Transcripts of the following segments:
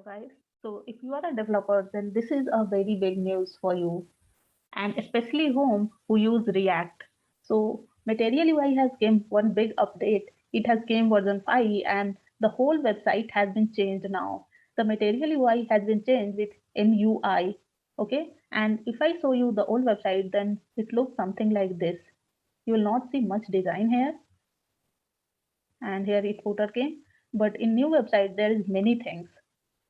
Guys. So if you are a developer, then this is a very big news for you, and especially whom who use React. So Material UI has came one big update. It has came version 5, and the whole website has been changed now. The Material UI has been changed with MUI. Okay, and if I show you the old website, then it looks something like this. You will not see much design here, and here it footer came. But in new website, there is many things.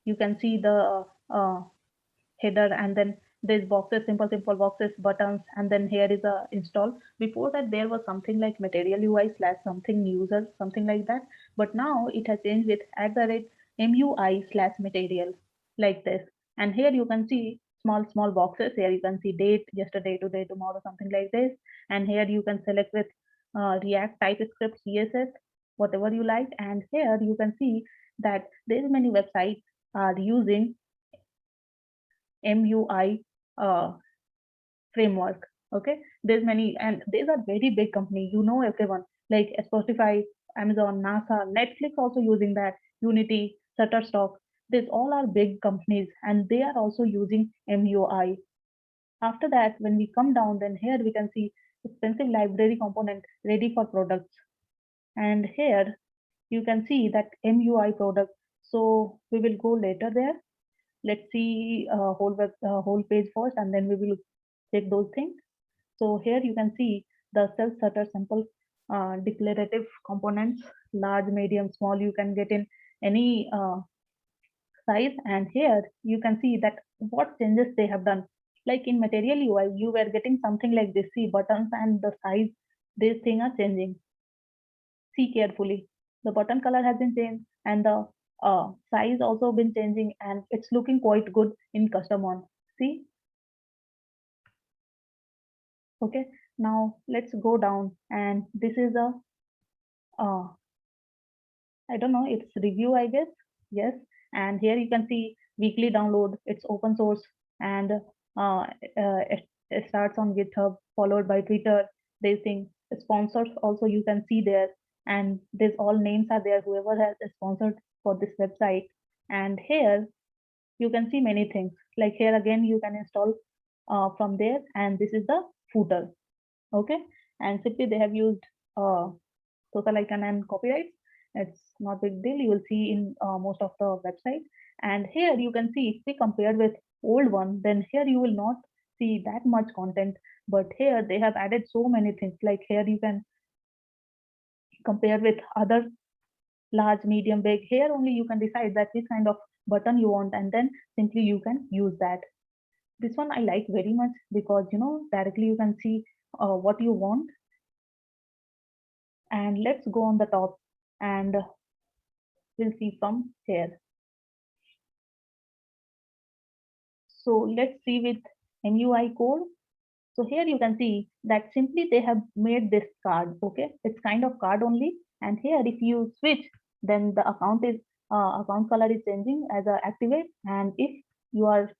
You can see the header, and then there's boxes, simple boxes, buttons, and then here is a install. Before that there was something like Material UI slash something user, something like that, but now it has changed with at the rate MUI slash material, like this. And here you can see small boxes. Here you can see date, yesterday, today, tomorrow, something like this. And here you can select with React, TypeScript, CSS, whatever you like. And here you can see that there many websites are using MUI uh, framework. Okay, there's many, and these are very big company. You know everyone like Spotify, Amazon, NASA, Netflix also using that. Unity, Shutterstock. These all are big companies, and they are also using MUI. After that, when we come down, then here we can see expensive library component ready for products, and here you can see that MUI product. So we will go later there. Let's see whole page first, and then we will check those things. So here you can see the self stutter simple declarative components, large, medium, small. You can get in any size, and here you can see that what changes they have done. Like in Material UI, you were getting something like this. See buttons and the size, these things are changing. See carefully. The button color has been changed, and the size also been changing, and it's looking quite good in custom one. See, okay. Now let's go down, and this is a uh, I don't know, it's review, I guess. Yes, and here you can see weekly download. It's open source, and it starts on GitHub, followed by Twitter. They think sponsors also you can see there, and this all names are there. Whoever has sponsored for this website, and here you can see many things. Like here again, you can install from there, and this is the footer. Okay, and simply they have used uh, social icon and copyright. It's not big deal. You will see in most of the website. And here you can see if we compare with old one, then here you will not see that much content. But here they have added so many things. Like here you can compare with other large, medium, big. Here only you can decide that which kind of button you want, and then simply you can use that. This one I like very much because directly you can see what you want. And let's go on the top, and we'll see from here. So let's see with MUI code. So here you can see that simply they have made this card. Okay, it's kind of card only. And here if you switch, then the account color is changing as a activate. And if you are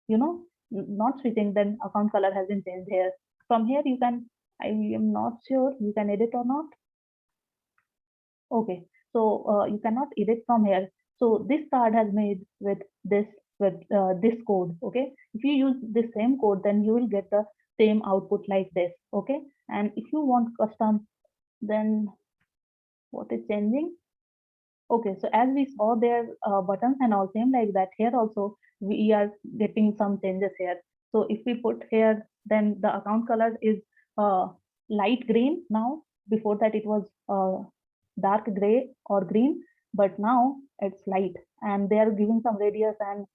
you know not switching, then account color hasn't changed here. From here you can, I am not sure you can edit or not. Okay, so you cannot edit from here. So this card has made with this code. Okay, if you use the same code, then you will get the same output like this. Okay, and if you want custom, then what is changing? Okay, so as we saw there, buttons and all same like that. Here also we are getting some changes here. So if we put here, then the account color is uh, light green now. Before that it was dark gray or green, but now it's light, and they are giving some radius and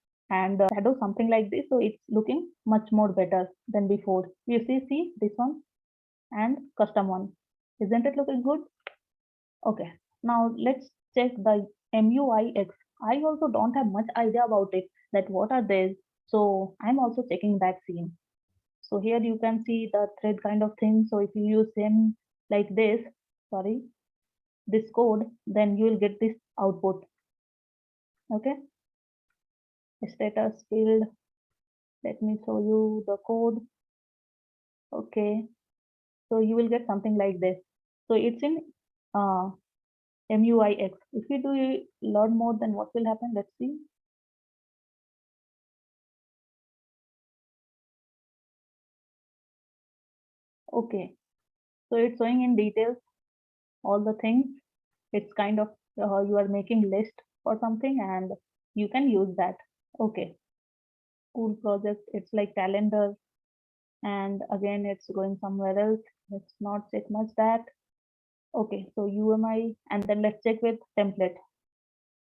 shadow, something like this. So it's looking much more better than before. You see this one and custom one. Isn't it looking good? Okay, now let's check the MUIX. I also don't have much idea about it, that what are they. So I'm also checking that scene. So here you can see the thread kind of thing. So if you use same like this, sorry, this code, then you will get this output. Okay, status field. Let me show you the code. Okay, so you will get something like this. So it's in uh, MUIX. If we do learn more, then what will happen? Let's see. Okay, so it's showing in details all the things. It's kind of you are making list or something and you can use that. Okay, school project, it's like calendar, and again it's going somewhere else. Let's not check much that. Okay, so UMI, and then let's check with template.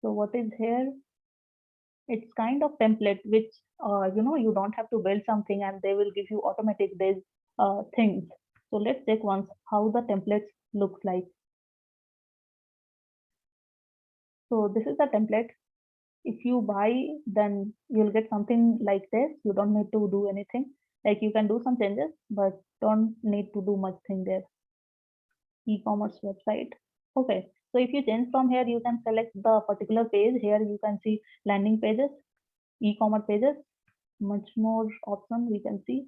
So what is here? It's kind of template which you don't have to build something and they will give you automatic these things. So let's check once how the templates looks like. So this is the template. If you buy, then you'll get something like this. You don't need to do anything. Like you can do some changes, but don't need to do much thing there. E-commerce website. Okay, so if you change from here, you can select the particular page. Here you can see landing pages, e-commerce pages, much more option we can see.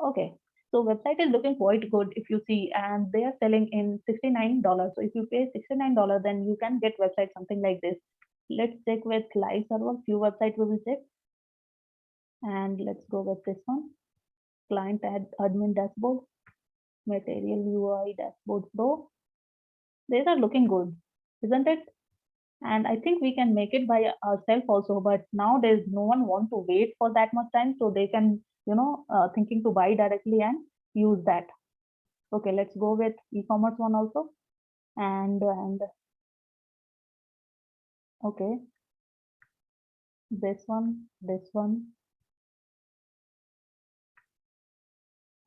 Okay, so website is looking quite good if you see, and they are selling in $69. So if you pay $69, then you can get website something like this. Let's check with live server. Few website we will check, and let's go with this one. Client admin dashboard, material UI dashboard pro. These are looking good, isn't it? And I think we can make it by ourselves also, but nowadays no one want to wait for that much time, so they can thinking to buy directly and use that. Okay, let's go with e-commerce one also. And okay, this one.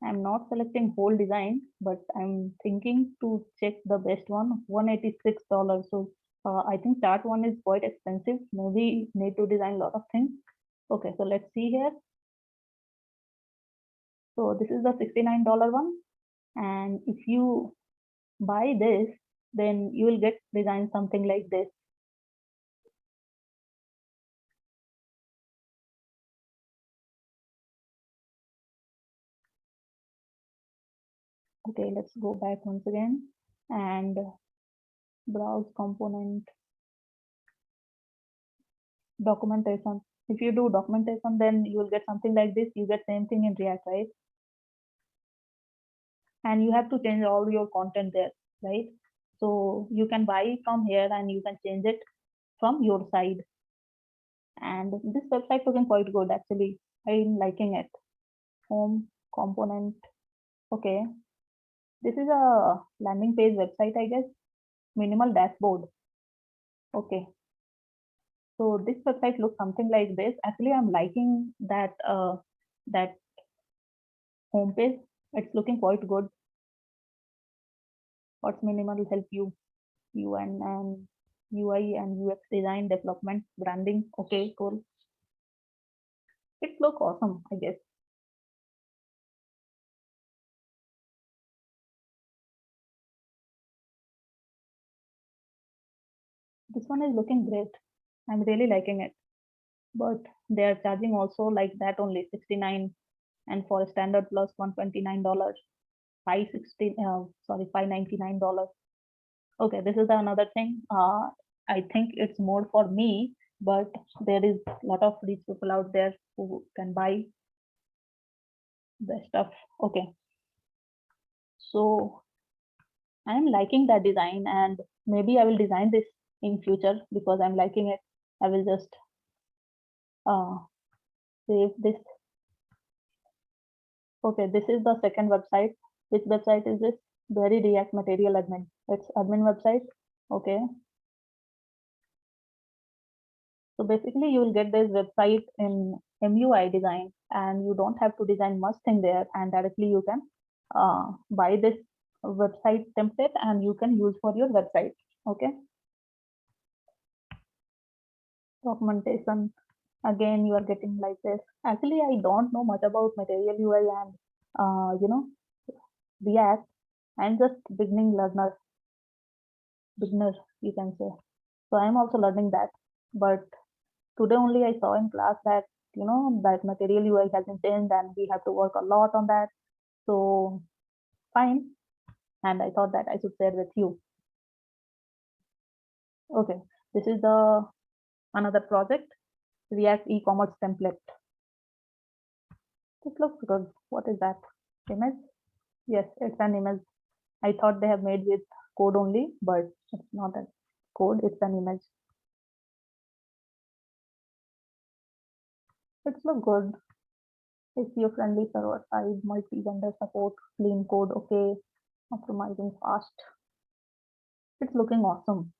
I'm not selecting whole design, but I'm thinking to check the best one, $186. So I think that one is quite expensive. Maybe need to design a lot of things. Okay, so let's see here. So this is the $69 one. And if you buy this, then you will get design something like this. Okay, let's go back once again and browse component documentation. If you do documentation, then you will get something like this. You get same thing in React, right? And you have to change all your content there, right? So you can buy from here and you can change it from your side. And this website looking quite good actually. I'm liking it. Home component. Okay, this is a landing page website, I guess. Minimal dashboard. Okay, so this website looks something like this. Actually, I'm liking that home page. It's looking quite good. What's minimal help you? UN and UI and UX design, development, branding. Okay, cool. It looks awesome, I guess. This one is looking great. I'm really liking it. But they are charging also like that only 69, and for standard plus $129, 560 sorry $599. Okay, this is another thing. I think it's more for me, but there is a lot of rich people out there who can buy the stuff. Okay, so I'm liking that design, and maybe I will design this in future because I'm liking it. I will just uh, save this. Okay, this is the second website. Which website is this? Very React Material Admin. It's admin website. Okay. So basically you will get this website in MUI design and you don't have to design much thing there, and directly you can buy this website template and you can use for your website. Okay. Documentation. Again, you are getting like this. Actually, I don't know much about Material UI and React. I'm just beginner, you can say. So I'm also learning that. But today only I saw in class that that Material UI has been changed and we have to work a lot on that. So fine. And I thought that I should share with you. Okay, this is the another project, React e-commerce template. This looks good. What is that? Image? Yes, it's an image. I thought they have made with code only, but it's not a code, it's an image. It's look good. SEO friendly server side, multi-vendor support, clean code, okay, optimizing fast. It's looking awesome.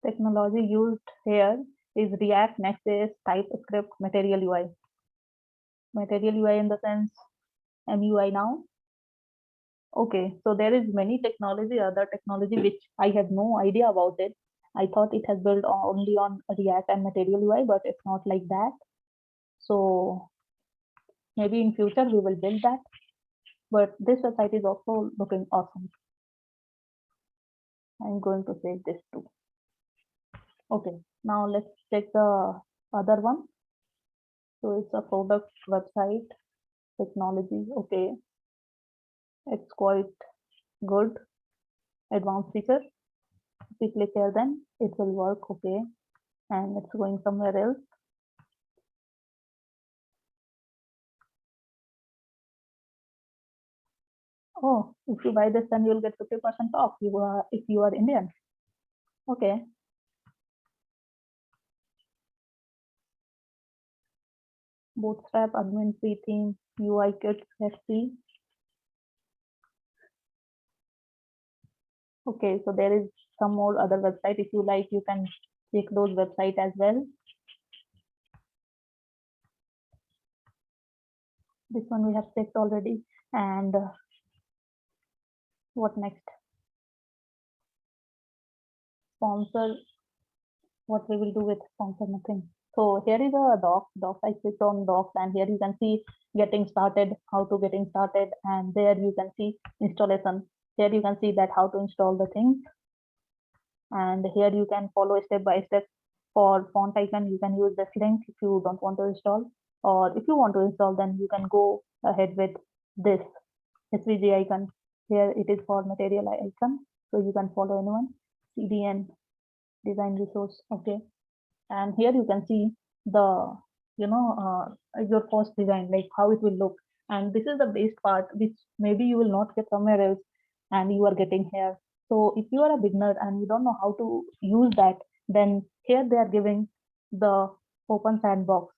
Technology used here is React, Next.js, TypeScript, Material UI. Material UI in the sense MUI now. Okay, so there is many technology, other technology which I have no idea about it. I thought it has built only on React and Material UI, but it's not like that. So maybe in future we will build that. But this website is also looking awesome. I'm going to save this too. Okay, now let's check the other one. So it's a product website, technology. Okay, it's quite good, advanced feature. If we click here, then it will work. Okay, and it's going somewhere else. Oh, if you buy this, then you'll get 50% off. If you are Indian. Okay. Bootstrap, admin free theme, UI kit, FC. Okay, so there is some more other website. If you like, you can check those website as well. This one we have checked already. And what next? Sponsor. What we will do with sponsor? Nothing. So here is a docs. I clicked on docs, and here you can see getting started, how to getting started, and there you can see installation. Here you can see that how to install the things, and here you can follow step by step. For font icon, you can use this link if you don't want to install, or if you want to install, then you can go ahead with this SVG icon. Here it is for material icon, so you can follow anyone. CDN, design resource. Okay, and here you can see the your first design, like how it will look. And this is the best part, which maybe you will not get somewhere else, and you are getting here. So if you are a beginner and you don't know how to use that, then here they are giving the open sandbox.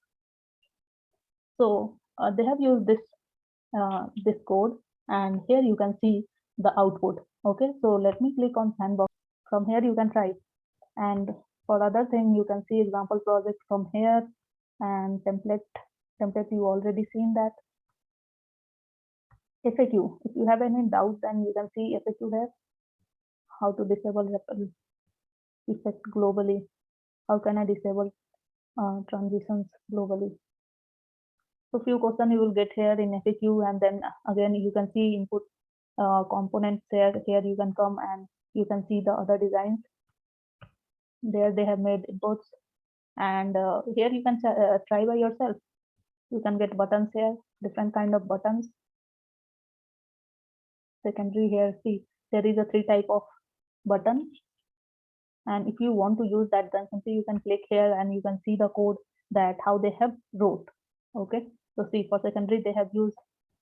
So they have used this code, and here you can see the output. Okay, so let me click on sandbox. From here you can try, and for other thing you can see example project from here, and template you already seen that. FAQ, if you have any doubt, then you can see FAQ here. How to disable ripple effect globally, how can I disable transitions globally. So few questions you will get here in FAQ, and then again you can see input components here. Here you can come and you can see the other designs. There they have made inputs, and here you can try by yourself. You can get buttons here, different kind of buttons. Secondary here, see there is a 3 type of button, and if you want to use that, then simply you can click here and you can see the code that how they have wrote. Okay, so see for secondary they have used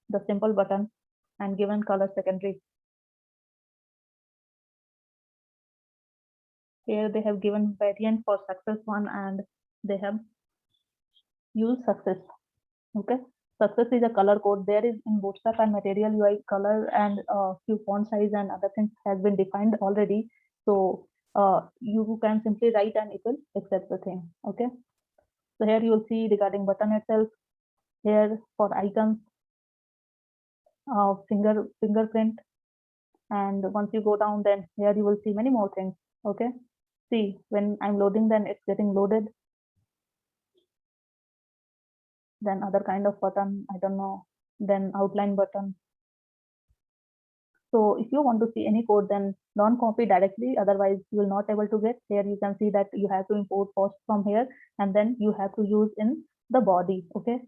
the simple button and given color secondary. Here they have given variant for success one, and they have used success. Okay, success is a color code. There is in Bootstrap and Material UI color and few font size and other things has been defined already. So you can simply write and it will accept the thing. Okay, so here you will see regarding button itself. Here for icons, fingerprint, and once you go down, then here you will see many more things. Okay, see when I'm loading, then it's getting loaded. Then other kind of button, I don't know, then outline button. So if you want to see any code, then don't copy directly, otherwise you will not able to get. Here you can see that you have to import first from here, and then you have to use in the body. Okay,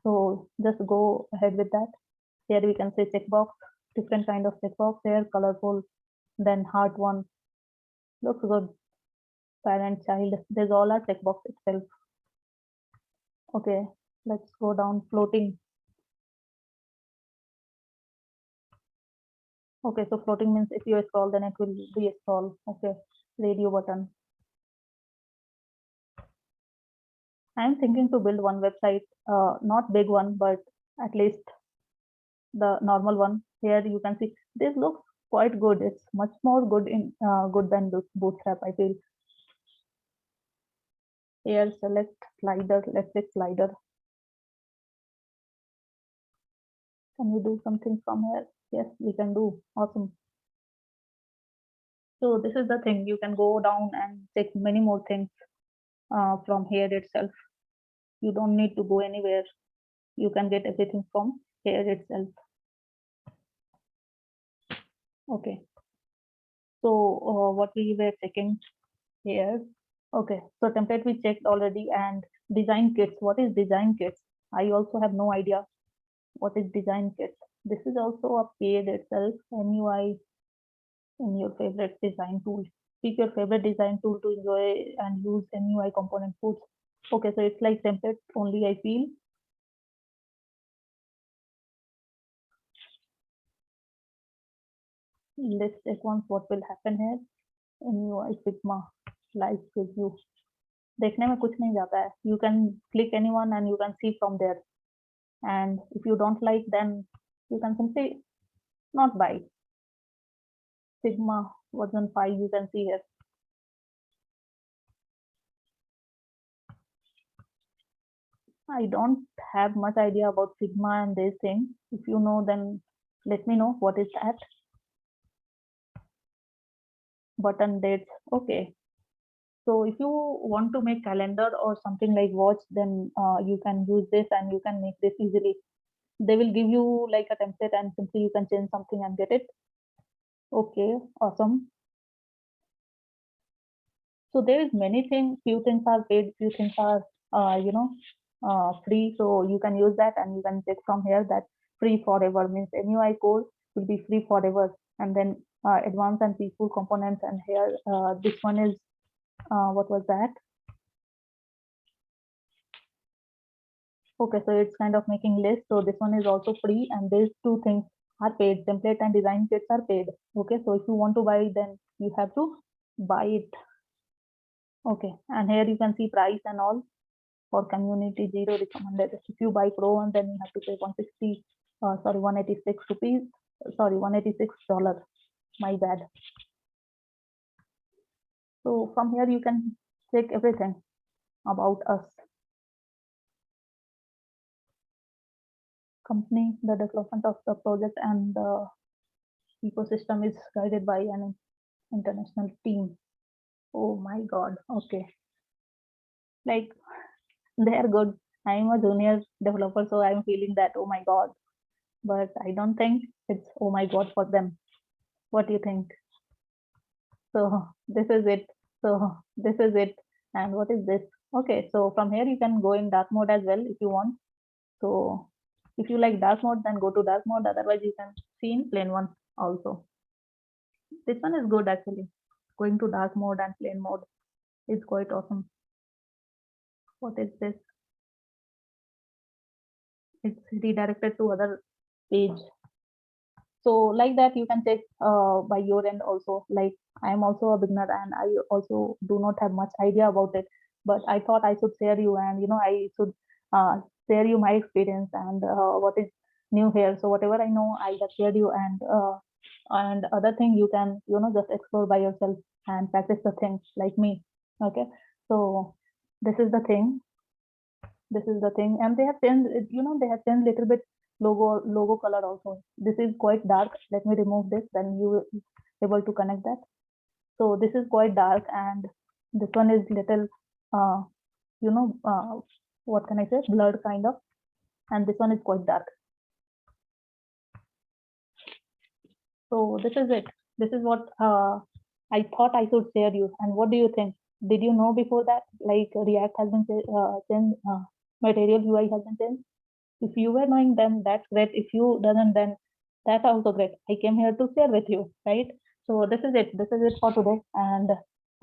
So just go ahead with that. Here we can say checkbox, different kind of checkbox here, colorful, then heart one, looks good, parent, child, there's all our checkbox itself. Okay, let's go down, floating. Okay, so floating means if you scroll, then it will be a scroll. Okay, radio button. I'm thinking to build one website, not big one, but at least the normal one. Here you can see this looks quite good. It's much more good than Bootstrap, I feel. Here select slider. Let's click slider. Can we do something from here? Yes, we can do. Awesome. So this is the thing. You can go down and check many more things from here itself. You don't need to go anywhere. You can get everything from here itself. Okay. So what we were checking here. Okay. So template we checked already, and design kits. What is design kits? I also have no idea what is design kits. This is also a paid itself. MUI in your favorite design tool. Pick your favorite design tool to enjoy and use MUI component tools. Okay, so it's like template only, I feel. Let's check once what will happen here. MUI Figma live preview. देखने में कुछ नहीं जाता है. You can click anyone and you can see from there. And if you don't like, then you can simply not buy. Figma version 5 you can see here. I don't have much idea about Figma and this thing. If you know, then let me know what is that. Button dates. Okay. So if you want to make calendar or something like watch, then you can use this and you can make this easily. They will give you like a template and simply you can change something and get it. Okay, awesome. So there is many things, few things are paid, few things are, free. So you can use that and you can check from here that free forever means MUI core will be free forever. And then advanced and peaceful components. And here, this one is, what was that? Okay, so it's kind of making list. So this one is also free, and these two things are paid. Template and design kits are paid. Okay, so if you want to buy, then you have to buy it. Okay, and here you can see price and all for community 0 recommended. If you buy pro one, then you have to pay 186 rupees. Sorry, $186. My bad. So from here you can check everything about us. Company, the development of the project and the ecosystem is guided by an international team. Oh my god. Okay, like they are good. I'm a junior developer, so I'm feeling that oh my god, but I don't think it's oh my god for them. What do you think? So this is it. So this is it. And what is this? Okay, so from here you can go in dark mode as well if you want. So if you like dark mode, then go to dark mode. Otherwise, you can see in plain one also. This one is good actually. Going to dark mode and plain mode is quite awesome. What is this? It's redirected to other page. So like that you can check by your end also. Like I am also a beginner and I also do not have much idea about it, but I thought I should share you, and I should share you my experience and what is new here. So whatever I know I have shared you, and other thing you can just explore by yourself and practice the things like me. Okay, so this is the thing. This is the thing, and they have changed they have changed little bit logo color also. This is quite dark. Let me remove this, then you will be able to connect that. So this is quite dark, and this one is little uh what can I say, blurred kind of, and this one is quite dark. So this is it. This is what I thought I should share you. And what do you think? Did you know before that like React has been changed, Material UI has been changed? If you were knowing them, that's great. If you doesn't, then that's also great. I came here to share with you, right? So this is it. This is it for today, and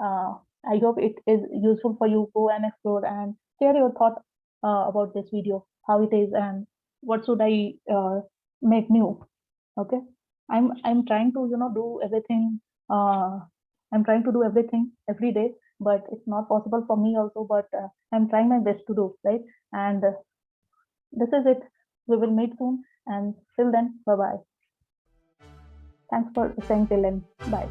I hope it is useful for you. Go and explore and share your thought about this video, how it is, and what should I make new. Okay, I'm trying to do everything. I'm trying to do everything every day, but it's not possible for me also. But I'm trying my best to do, right. And this is it. We will meet soon, and till then, bye bye. Thanks for staying till then. Bye.